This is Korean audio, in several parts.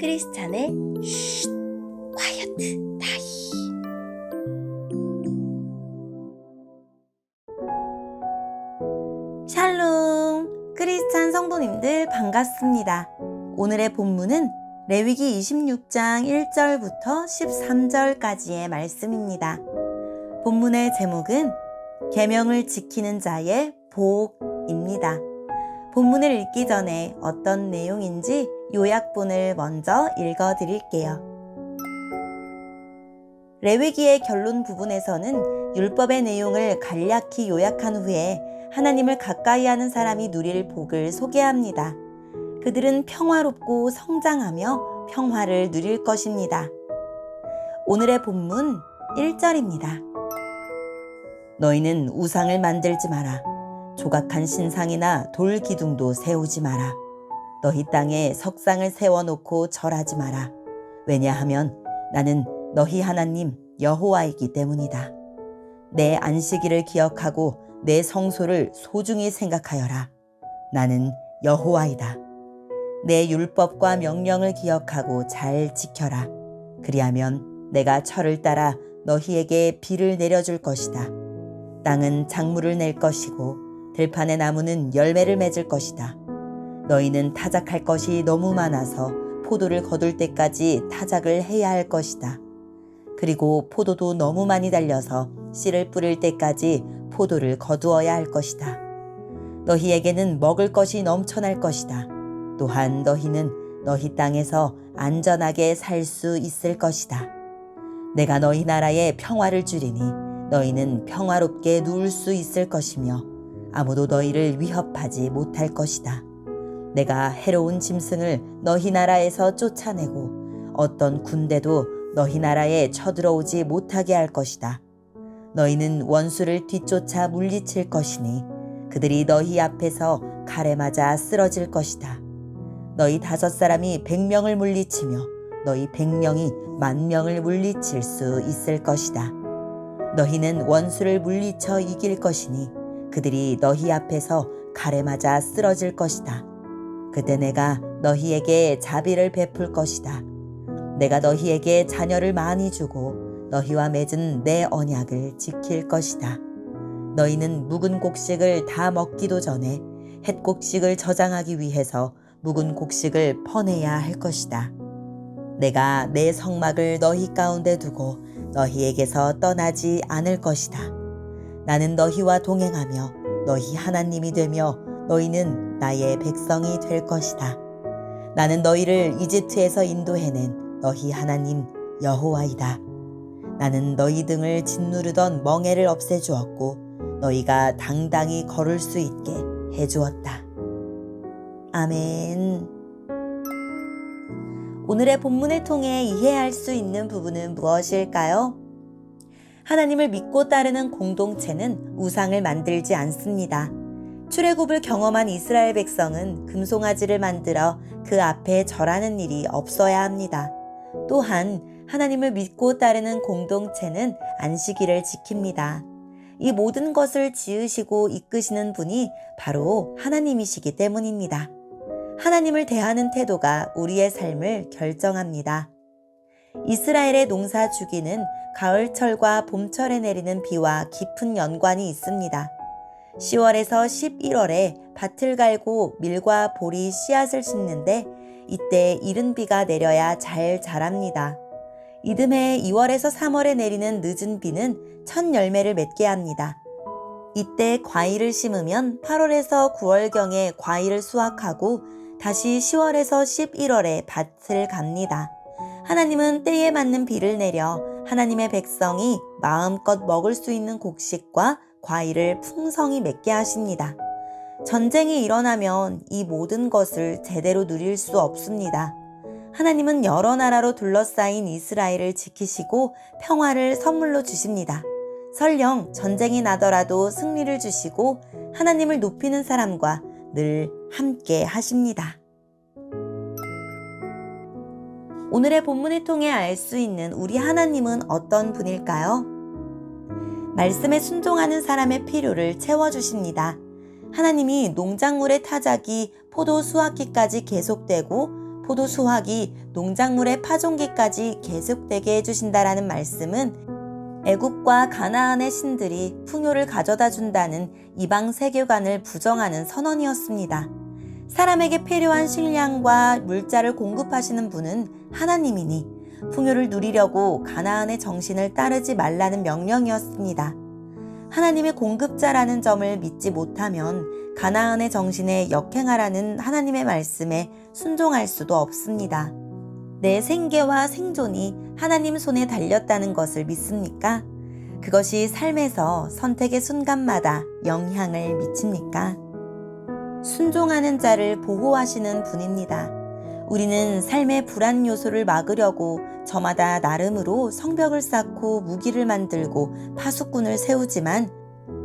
크리스찬의 쉿 콰이어트 타임. 샬롬 크리스찬 성도님들 반갑습니다. 오늘의 본문은 레위기 26장 1절부터 13절까지의 말씀입니다. 본문의 제목은 계명을 지키는 자의 복입니다. 본문을 읽기 전에 어떤 내용인지 요약본을 먼저 읽어드릴게요. 레위기의 결론 부분에서는 율법의 내용을 간략히 요약한 후에 하나님을 가까이 하는 사람이 누릴 복을 소개합니다. 그들은 평화롭고 성장하며 평화를 누릴 것입니다. 오늘의 본문 1절입니다. 너희는 우상을 만들지 마라. 조각한 신상이나 돌 기둥도 세우지 마라. 너희 땅에 석상을 세워놓고 절하지 마라. 왜냐하면 나는 너희 하나님 여호와이기 때문이다. 내 안식일을 기억하고 내 성소를 소중히 생각하여라. 나는 여호와이다. 내 율법과 명령을 기억하고 잘 지켜라. 그리하면 내가 철을 따라 너희에게 비를 내려줄 것이다. 땅은 작물을 낼 것이고 들판의 나무는 열매를 맺을 것이다. 너희는 타작할 것이 너무 많아서 포도를 거둘 때까지 타작을 해야 할 것이다. 그리고 포도도 너무 많이 달려서 씨를 뿌릴 때까지 포도를 거두어야 할 것이다. 너희에게는 먹을 것이 넘쳐날 것이다. 또한 너희는 너희 땅에서 안전하게 살 수 있을 것이다. 내가 너희 나라에 평화를 주리니 너희는 평화롭게 누울 수 있을 것이며 아무도 너희를 위협하지 못할 것이다. 내가 해로운 짐승을 너희 나라에서 쫓아내고 어떤 군대도 너희 나라에 쳐들어오지 못하게 할 것이다. 너희는 원수를 뒤쫓아 물리칠 것이니 그들이 너희 앞에서 칼에 맞아 쓰러질 것이다. 너희 5사람이 100명을 물리치며 너희 100명이 10,000명을 물리칠 수 있을 것이다. 너희는 원수를 물리쳐 이길 것이니 그들이 너희 앞에서 칼에 맞아 쓰러질 것이다. 그때 내가 너희에게 자비를 베풀 것이다. 내가 너희에게 자녀를 많이 주고 너희와 맺은 내 언약을 지킬 것이다. 너희는 묵은 곡식을 다 먹기도 전에 햇 곡식을 저장하기 위해서 묵은 곡식을 퍼내야 할 것이다. 내가 내 성막을 너희 가운데 두고 너희에게서 떠나지 않을 것이다. 나는 너희와 동행하며 너희 하나님이 되며 너희는 나의 백성이 될 것이다. 나는 너희를 이집트에서 인도해낸 너희 하나님 여호와이다. 나는 너희 등을 짓누르던 멍에를 없애주었고 너희가 당당히 걸을 수 있게 해주었다. 아멘. 오늘의 본문을 통해 이해할 수 있는 부분은 무엇일까요? 하나님을 믿고 따르는 공동체는 우상을 만들지 않습니다. 출애굽을 경험한 이스라엘 백성은 금송아지를 만들어 그 앞에 절하는 일이 없어야 합니다. 또한 하나님을 믿고 따르는 공동체는 안식일을 지킵니다. 이 모든 것을 지으시고 이끄시는 분이 바로 하나님이시기 때문입니다. 하나님을 대하는 태도가 우리의 삶을 결정합니다. 이스라엘의 농사 주기는 가을철과 봄철에 내리는 비와 깊은 연관이 있습니다. 10월에서 11월에 밭을 갈고 밀과 보리 씨앗을 심는데 이때 이른 비가 내려야 잘 자랍니다. 이듬해 2월에서 3월에 내리는 늦은 비는 첫 열매를 맺게 합니다. 이때 과일을 심으면 8월에서 9월경에 과일을 수확하고 다시 10월에서 11월에 밭을 갑니다. 하나님은 때에 맞는 비를 내려 하나님의 백성이 마음껏 먹을 수 있는 곡식과 과일을 풍성히 맺게 하십니다. 전쟁이 일어나면 이 모든 것을 제대로 누릴 수 없습니다. 하나님은 여러 나라로 둘러싸인 이스라엘을 지키시고 평화를 선물로 주십니다. 설령 전쟁이 나더라도 승리를 주시고 하나님을 높이는 사람과 늘 함께 하십니다. 오늘의 본문을 통해 알 수 있는 우리 하나님은 어떤 분일까요? 말씀에 순종하는 사람의 필요를 채워주십니다. 하나님이 농작물의 타작이 포도 수확기까지 계속되고 포도 수확이 농작물의 파종기까지 계속되게 해주신다라는 말씀은 애굽과 가나안의 신들이 풍요를 가져다 준다는 이방 세계관을 부정하는 선언이었습니다. 사람에게 필요한 식량과 물자를 공급하시는 분은 하나님이니 풍요를 누리려고 가나안의 정신을 따르지 말라는 명령이었습니다. 하나님의 공급자라는 점을 믿지 못하면 가나안의 정신에 역행하라는 하나님의 말씀에 순종할 수도 없습니다. 내 생계와 생존이 하나님 손에 달렸다는 것을 믿습니까? 그것이 삶에서 선택의 순간마다 영향을 미칩니까? 순종하는 자를 보호하시는 분입니다. 우리는 삶의 불안 요소를 막으려고 저마다 나름으로 성벽을 쌓고 무기를 만들고 파수꾼을 세우지만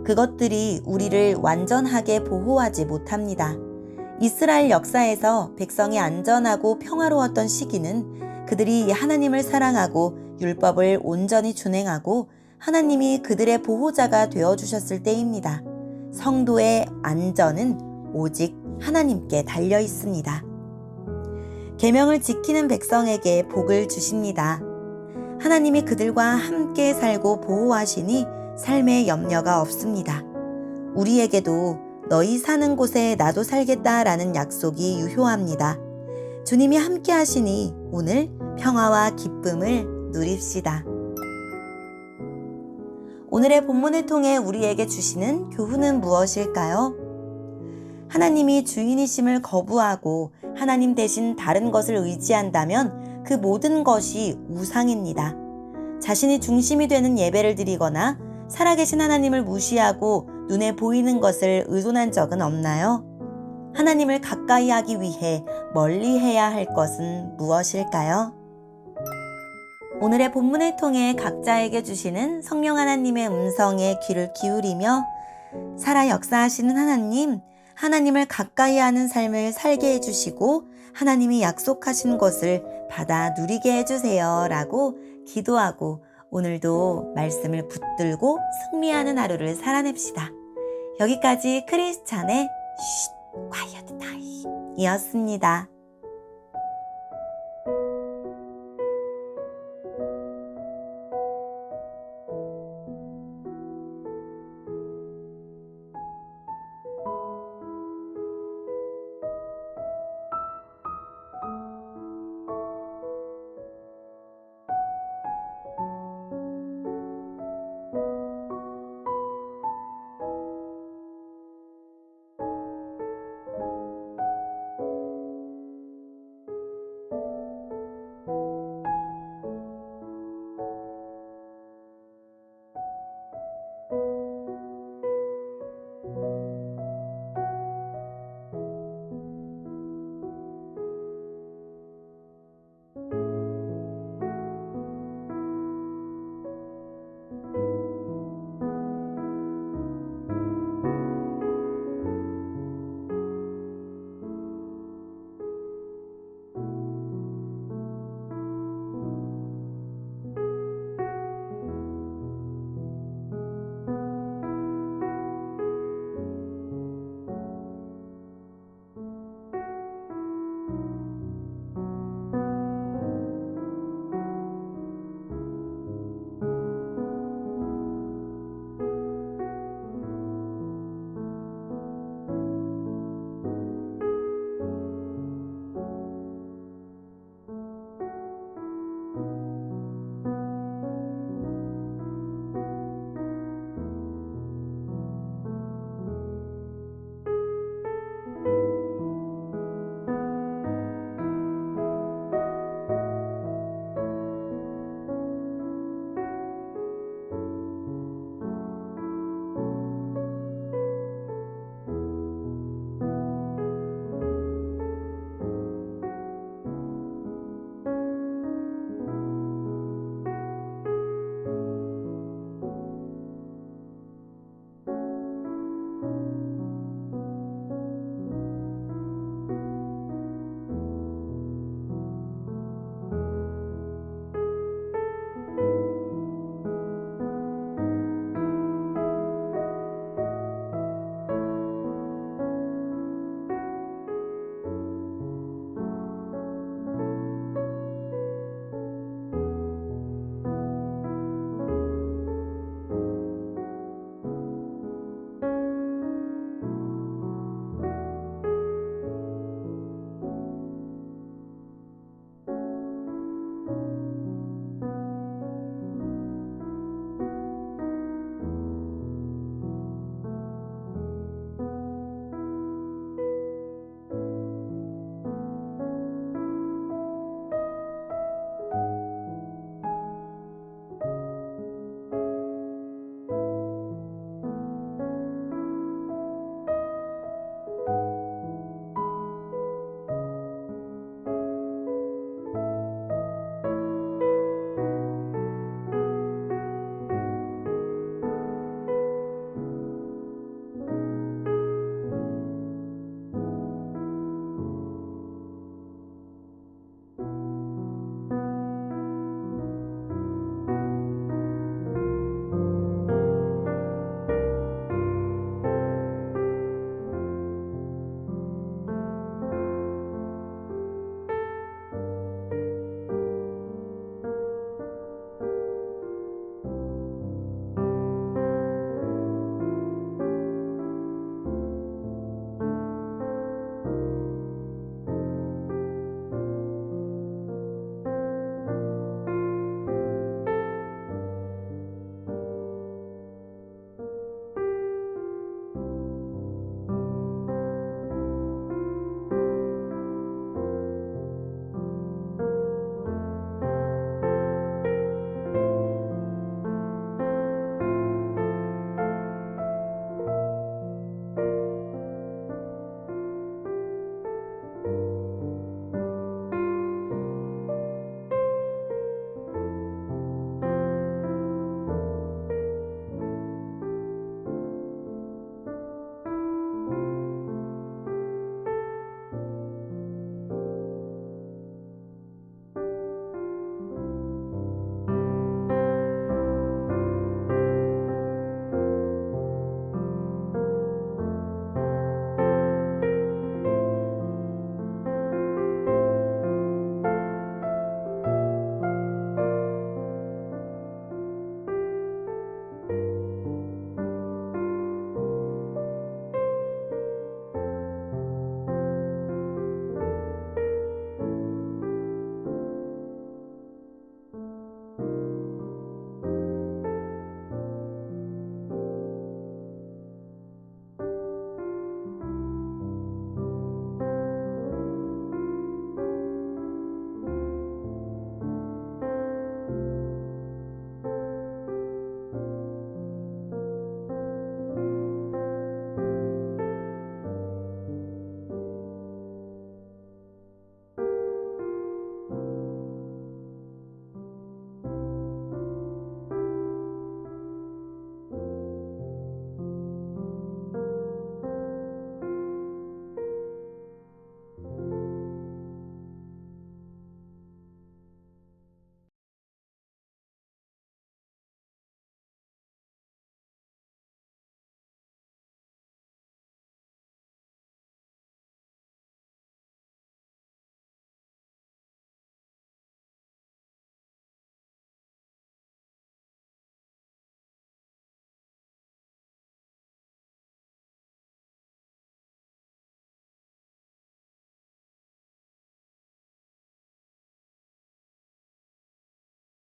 그것들이 우리를 완전하게 보호하지 못합니다. 이스라엘 역사에서 백성이 안전하고 평화로웠던 시기는 그들이 하나님을 사랑하고 율법을 온전히 준행하고 하나님이 그들의 보호자가 되어주셨을 때입니다. 성도의 안전은 오직 하나님께 달려 있습니다. 계명을 지키는 백성에게 복을 주십니다. 하나님이 그들과 함께 살고 보호하시니 삶에 염려가 없습니다. 우리에게도 너희 사는 곳에 나도 살겠다라는 약속이 유효합니다. 주님이 함께 하시니 오늘 평화와 기쁨을 누립시다. 오늘의 본문을 통해 우리에게 주시는 교훈은 무엇일까요? 하나님이 주인이심을 거부하고 하나님 대신 다른 것을 의지한다면 그 모든 것이 우상입니다. 자신이 중심이 되는 예배를 드리거나 살아계신 하나님을 무시하고 눈에 보이는 것을 의존한 적은 없나요? 하나님을 가까이 하기 위해 멀리 해야 할 것은 무엇일까요? 오늘의 본문을 통해 각자에게 주시는 성령 하나님의 음성에 귀를 기울이며 살아 역사하시는 하나님, 하나님을 가까이 하는 삶을 살게 해주시고 하나님이 약속하신 것을 받아 누리게 해주세요 라고 기도하고 오늘도 말씀을 붙들고 승리하는 하루를 살아냅시다. 여기까지 크리스찬의 쉿, quiet time 이었습니다.